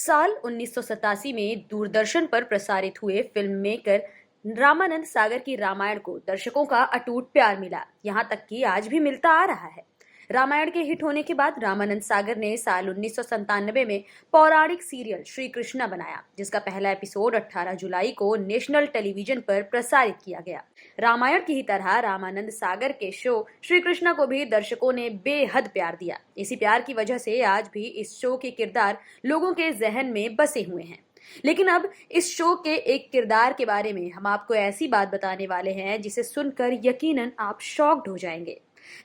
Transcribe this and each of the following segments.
साल 1987 में दूरदर्शन पर प्रसारित हुए फिल्म मेकर रामानंद सागर की रामायण को दर्शकों का अटूट प्यार मिला, यहाँ तक कि आज भी मिलता आ रहा है। रामायण के हिट होने के बाद रामानंद सागर ने साल 1997 में पौराणिक सीरियल श्री कृष्णा बनाया, जिसका पहला एपिसोड 18 जुलाई को नेशनल टेलीविजन पर प्रसारित किया गया। रामायण की ही तरह रामानंद सागर के शो श्री कृष्णा को भी दर्शकों ने बेहद प्यार दिया। इसी प्यार की वजह से आज भी इस शो के किरदार लोगों के जहन में बसे हुए हैं। लेकिन अब इस शो के एक किरदार के बारे में हम आपको ऐसी बात बताने वाले हैं जिसे सुनकर यकीनन आप शॉक्ड हो जाएंगे।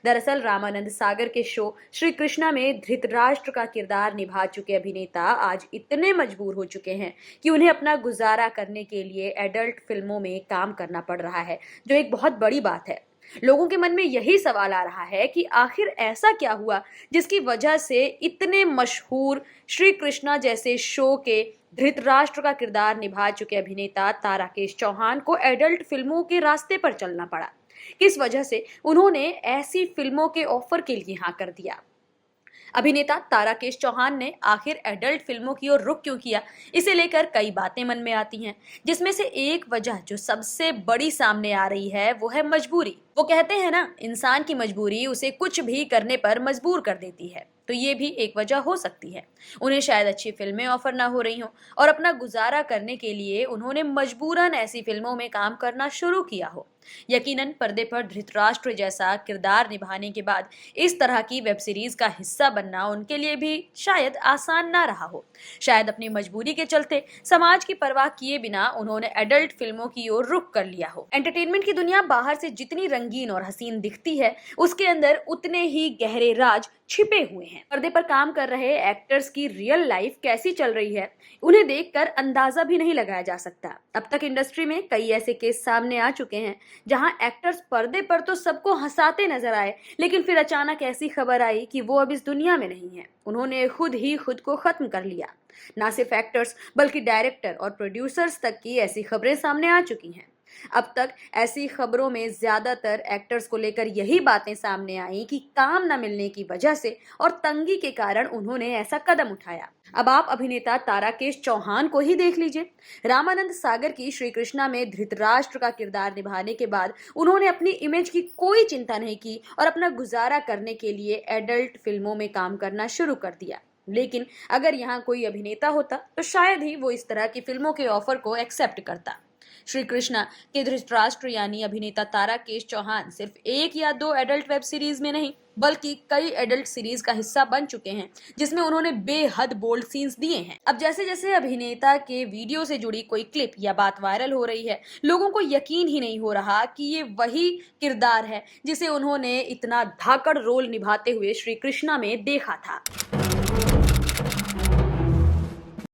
दरअसल रामानंद सागर के शो श्री कृष्णा में धृतराष्ट्र का किरदार निभा चुके अभिनेता आज इतने मजबूर हो चुके हैं कि उन्हें अपना गुजारा करने के लिए एडल्ट फिल्मों में काम करना पड़ रहा है, जो एक बहुत बड़ी बात है। लोगों के मन में यही सवाल आ रहा है कि आखिर ऐसा क्या हुआ जिसकी वजह से इतने मशहूर श्री कृष्णा जैसे शो के धृतराष्ट्र का किरदार निभा चुके अभिनेता ताराकेश चौहान को एडल्ट फिल्मों के रास्ते पर चलना पड़ा। किस वजह से उन्होंने ऐसी फिल्मों के ऑफर के लिए हाँ कर दिया? अभिनेता ताराकेश चौहान ने आखिर एडल्ट फिल्मों की ओर रुख क्यों किया, इसे लेकर कई बातें मन में आती हैं, जिसमें से एक वजह जो सबसे बड़ी सामने आ रही है वो है मजबूरी। वो कहते हैं ना, इंसान की मजबूरी उसे कुछ भी करने पर मजबूर कर देती है। तो ये भी एक वजह हो सकती है। उन्हें शायद अच्छी फिल्में ऑफर ना हो रही हों और अपना गुजारा करने के लिए उन्होंने मजबूरन ऐसी फिल्मों में काम करना शुरू किया हो। यकीनन पर्दे पर धृतराष्ट्र जैसा किरदार निभाने के बाद इस तरह की वेब सीरीज का हिस्सा बनना उनके लिए भी शायद आसान ना रहा हो। शायद अपनी मजबूरी के चलते समाज की परवाह किए बिना उन्होंने एडल्ट फिल्मों की ओर रुख कर लिया हो। एंटरटेनमेंट की दुनिया बाहर से जितनी रंगीन और हसीन दिखती है, उसके अंदर उतने ही गहरे राज छिपे हुए हैं। पर्दे पर काम कर रहे एक्टर्स की रियल लाइफ कैसी चल रही है, उन्हें देखकर अंदाजा भी नहीं लगाया जा सकता। अब तक इंडस्ट्री में कई ऐसे केस सामने आ चुके हैं जहां एक्टर्स पर्दे पर तो सबको हंसाते नजर आए, लेकिन फिर अचानक ऐसी खबर आई कि वो अब इस दुनिया में नहीं है। उन्होंने खुद को खत्म कर लिया। ना सिर्फ एक्टर्स बल्कि डायरेक्टर और प्रोड्यूसर्स तक की ऐसी खबरें सामने आ चुकी हैं। अब तक ऐसी खबरों में ज्यादातर एक्टर्स को लेकर यही बातें सामने आई कि काम न मिलने की वजह से और तंगी के कारण उन्होंने ऐसा कदम उठाया। अब आप अभिनेता ताराकेश चौहान को ही देख लीजिए। रामानंद सागर की श्री कृष्णा में धृतराष्ट्र का किरदार निभाने के बाद उन्होंने अपनी इमेज की कोई चिंता नहीं की और अपना गुजारा करने के लिए एडल्ट फिल्मों में काम करना शुरू कर दिया। लेकिन अगर यहाँ कोई अभिनेता होता तो शायद ही वो इस तरह की फिल्मों के ऑफर को एक्सेप्ट करता। श्री कृष्णा के धृतराष्ट्र यानी अभिनेता ताराकेश चौहान सिर्फ एक या दो एडल्ट वेब सीरीज में नहीं बल्कि कई एडल्ट सीरीज का हिस्सा बन चुके हैं, जिसमें उन्होंने बेहद बोल्ड सीन्स दिए हैं। अब जैसे जैसे अभिनेता के वीडियो से जुड़ी कोई क्लिप या बात वायरल हो रही है, लोगों को यकीन ही नहीं हो रहा कि ये वही किरदार है जिसे उन्होंने इतना धाकड़ रोल निभाते हुए श्री कृष्णा में देखा था।